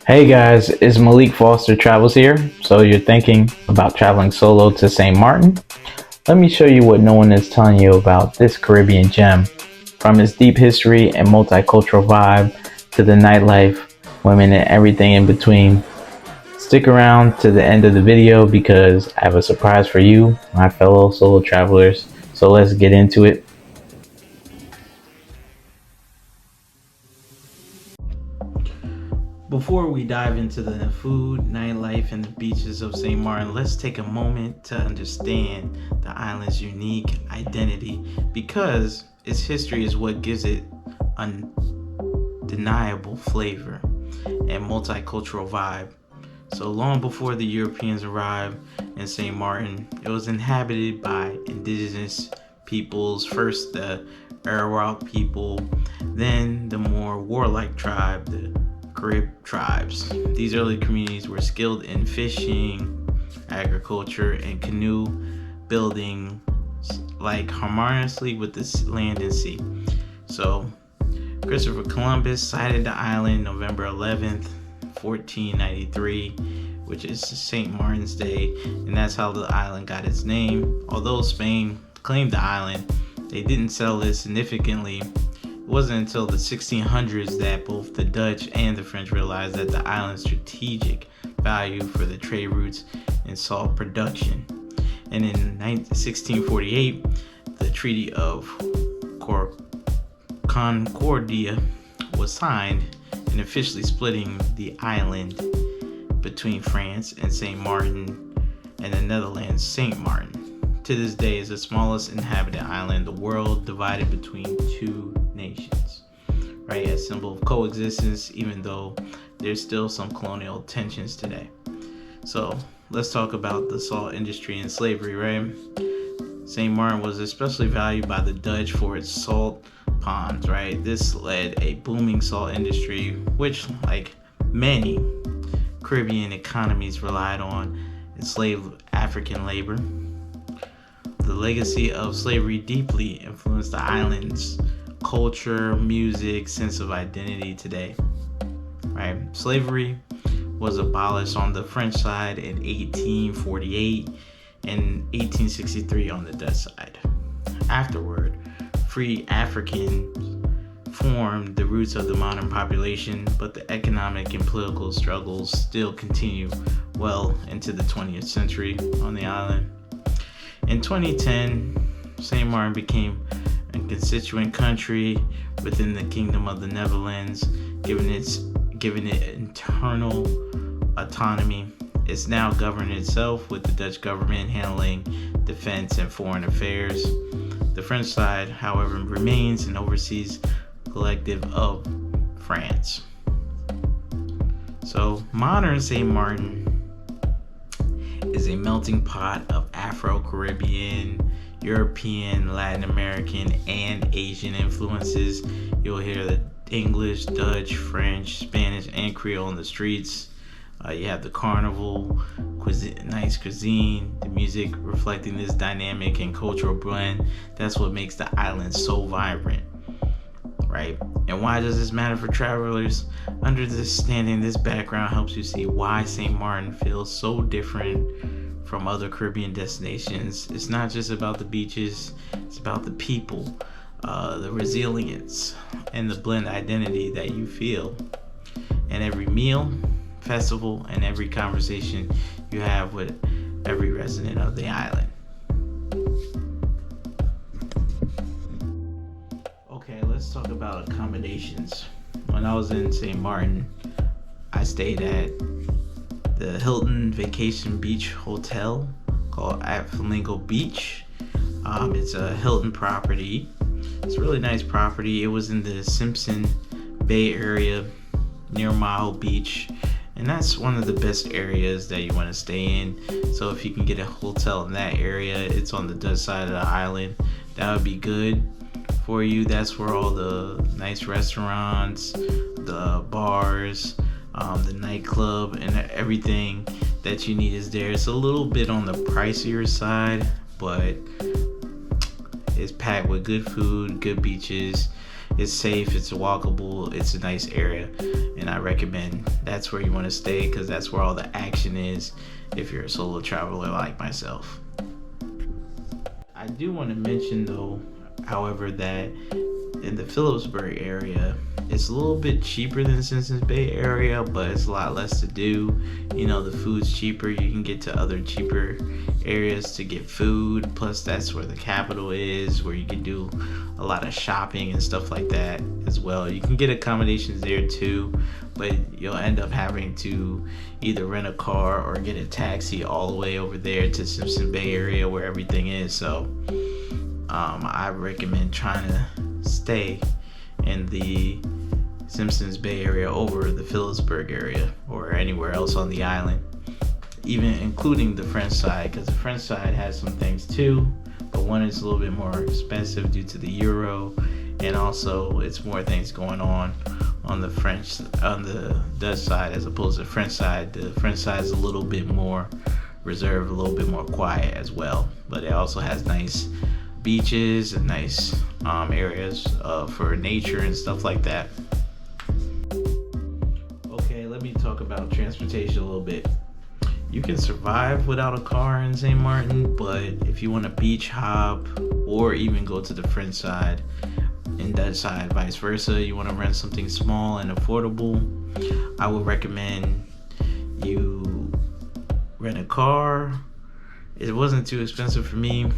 Hey guys, it's Malik Foster Travels here. So you're thinking about traveling solo to St. Martin? Let me show you what no one is telling you about this Caribbean gem. From its deep history and multicultural vibe to the nightlife, women, and everything in between. Stick around to the end of the video because I have a surprise for you, my fellow solo travelers. So let's get into it. Before we dive into the food, nightlife, and the beaches of St. Martin, let's take a moment to understand the island's unique identity because its history is what gives it undeniable flavor and multicultural vibe. So long before the Europeans arrived in St. Martin, it was inhabited by indigenous peoples, first the Arawak people, then the more warlike tribe, the Carib tribes. These early communities were skilled in fishing, agriculture, and canoe building, like harmoniously with the land and sea. So, Christopher Columbus sighted the island November 11th, 1493, which is St. Martin's Day, and that's how the island got its name. Although Spain claimed the island, they didn't settle it significantly. It wasn't until the 1600s that both the Dutch and the French realized that the island's strategic value for the trade routes and salt production. And in 1648, the Treaty of Concordia was signed and officially splitting the island between France and St. Martin and the Netherlands, St. Martin. To this day is the smallest inhabited island in the world, divided between two nations, right? A symbol of coexistence, even though there's still some colonial tensions today. So let's talk about the salt industry and slavery, right? St. Martin was especially valued by the Dutch for its salt ponds, right? This led a booming salt industry, which, like many Caribbean economies, relied on enslaved African labor. The legacy of slavery deeply influenced the island's culture, music, sense of identity today. Right? Slavery was abolished on the French side in 1848 and 1863 on the Dutch side. Afterward, free Africans formed the roots of the modern population, but the economic and political struggles still continue well into the 20th century on the island. In 2010, St. Martin became a constituent country within the Kingdom of the Netherlands, giving it internal autonomy. It's now governing itself, with the Dutch government handling defense and foreign affairs. The French side, however, remains an overseas collective of France. So, modern St. Martin is a melting pot of Afro-Caribbean, European, Latin American, and Asian influences. You'll hear the English, Dutch, French, Spanish, and Creole in the streets. You have the carnival, nice cuisine, the music reflecting this dynamic and cultural blend. That's what makes the island so vibrant, right? And why does this matter for travelers? Understanding this background helps you see why St. Martin feels so different from other Caribbean destinations. It's not just about the beaches, it's about the people, the resilience, and the blend identity that you feel. And every meal, festival, and every conversation you have with every resident of the island. Okay, let's talk about accommodations. When I was in St. Martin, I stayed at the Hilton Vacation Beach Hotel called at Flamingo Beach. It's a Hilton property. It's a really nice property. It was in the Simpson Bay area near Maho Beach, and that's one of the best areas that you want to stay in. So if you can get a hotel in that area, it's on the Dutch side of the island, that would be good for you. That's where all the nice restaurants, the bars, the nightclub, and everything that you need is there. It's a little bit on the pricier side, but it's packed with good food, good beaches, It's safe, it's walkable, it's a nice area, and I recommend that's where you want to stay because that's where all the action is if you're a solo traveler like myself. I do want to mention though, however, that in the Phillipsburg area, it's a little bit cheaper than Simpsons Bay area, but it's a lot less to do. You know, the food's cheaper. You can get to other cheaper areas to get food. Plus, that's where the capital is, where you can do a lot of shopping and stuff like that as well. You can get accommodations there too, but you'll end up having to either rent a car or get a taxi all the way over there to Simpson Bay area where everything is. So I recommend trying to stay in the Simpsons Bay area over the Phillipsburg area or anywhere else on the island, even including the French side, because the French side has some things too, but one is a little bit more expensive due to the euro, and also it's more things going on the Dutch side as opposed to the French side. The French side is a little bit more reserved, a little bit more quiet as well, but it also has nice beaches and nice areas for nature and stuff like that. Okay, let me talk about transportation a little bit. You can survive without a car in St. Maarten, but if you want to beach hop or even go to the French side and Dutch side, vice versa, you want to rent something small and affordable, I would recommend you rent a car. It wasn't too expensive for me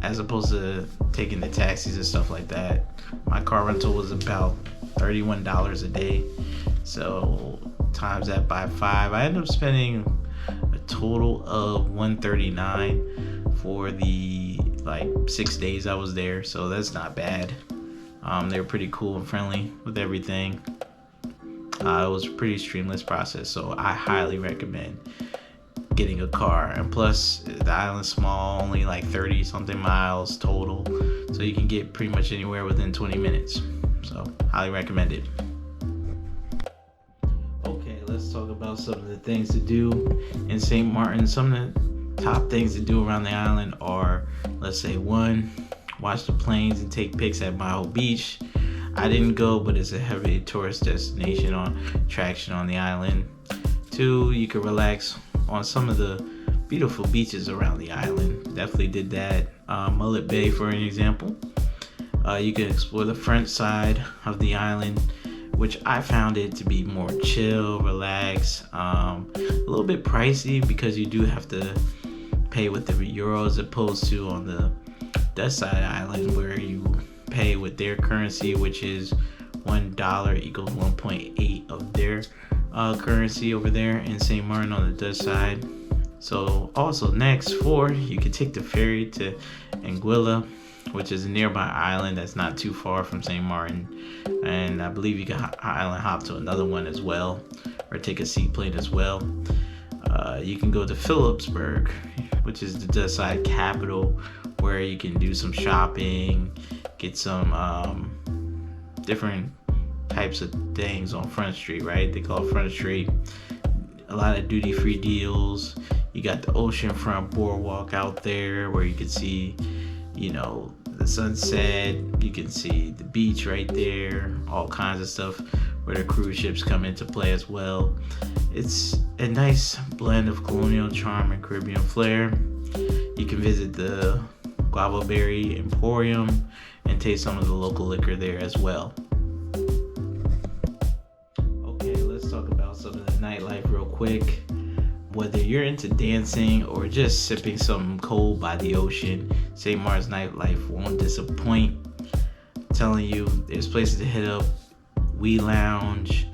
as opposed to taking the taxis and stuff like that. My car rental was about $31 a day. So times that by 5, I ended up spending a total of $139 for the 6 days I was there. So that's not bad. They were pretty cool and friendly with everything. It was a pretty streamless process, so I highly recommend getting a car. And plus the island's small, only 30 something miles total, so you can get pretty much anywhere within 20 minutes. So highly recommend it. Okay, let's talk about some of the things to do in St. Maarten. Some of the top things to do around the island are, let's say, 1, watch the planes and take pics at Mile Beach. I didn't go, but it's a heavy tourist destination attraction on the island. 2, you can relax on some of the beautiful beaches around the island. Definitely did that. Mullet Bay, for an example. You can explore the French side of the island, which I found it to be more chill, relaxed, a little bit pricey because you do have to pay with the euro as opposed to on the Dutch side of the island where you pay with their currency, which is $1 equals 1.8 of their currency over there in St. Maarten on the Dutch side. So also next, 4, you can take the ferry to Anguilla, which is a nearby island that's not too far from St. Maarten, and I believe you can island hop to another one as well, or take a seaplane as well. You can go to Phillipsburg, which is the Dutch side capital, where you can do some shopping, get some different types of things on Front Street, right? They call it Front Street. A lot of duty-free deals. You got the oceanfront boardwalk out there where you can see, the sunset. You can see the beach right there. All kinds of stuff where the cruise ships come into play as well. It's a nice blend of colonial charm and Caribbean flair. You can visit the Guava Berry Emporium and taste some of the local liquor there as well. Okay, let's talk about some of the nightlife real quick. Whether you're into dancing or just sipping something cold by the ocean, St. Maarten's nightlife won't disappoint. I'm telling you, there's places to hit up. We Lounge,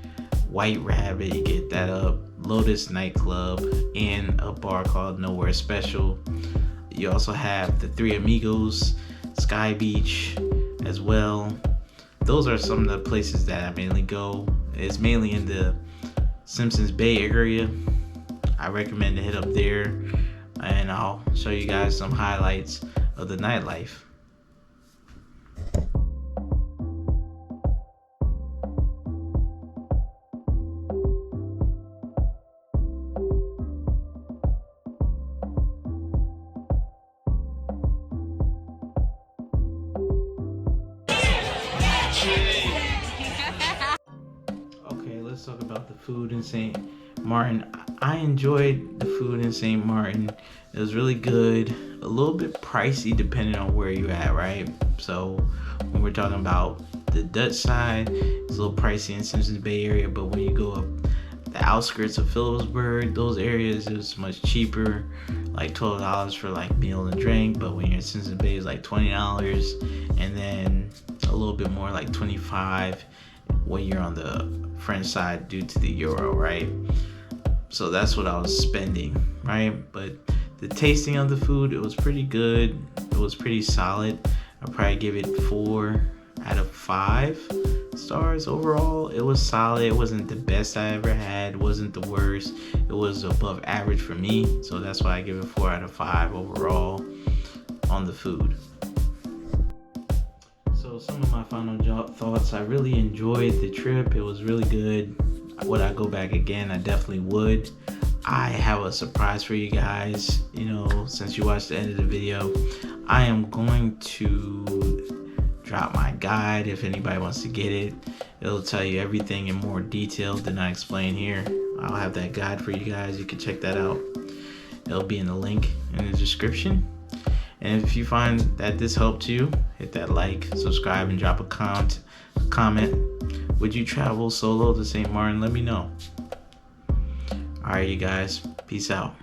White Rabbit, you get that up, Lotus Nightclub, and a bar called Nowhere Special. You also have the Three Amigos, Sky Beach as well. Those are some of the places that I mainly go. It's mainly in the Simpsons Bay area. I recommend to hit up there, and I'll show you guys some highlights of the nightlife. let's talk about the food in St. Martin. I enjoyed the food in St. Martin. It was really good. A little bit pricey depending on where you're at, right? So when we're talking about the Dutch side, it's a little pricey in Simpsons Bay area, but when you go up the outskirts of Phillipsburg, those areas, it was much cheaper, like $12 for like meal and drink. But when you're in Simpsons Bay, it's like $20, and then a little bit more, like $25 when you're on the French side due to the euro, right? So that's what I was spending, right? But the tasting of the food, it was pretty good. It was pretty solid. I'd probably give it 4 out of 5 stars overall. It was solid. It wasn't the best I ever had. It wasn't the worst. It was above average for me. So that's why I give it 4 out of 5 overall on the food. So some of my final thoughts, I really enjoyed the trip. It was really good. Would I go back again? I definitely would. I have a surprise for you guys. Since you watched the end of the video, I am going to drop my guide. If anybody wants to get it, it'll tell you everything in more detail than I explain here. I'll have that guide for you guys. You can check that out. It'll be in the link in the description. And if you find that this helped you, hit that like, subscribe, and drop a comment. Would you travel solo to St. Martin? Let me know. Alright, you guys. Peace out.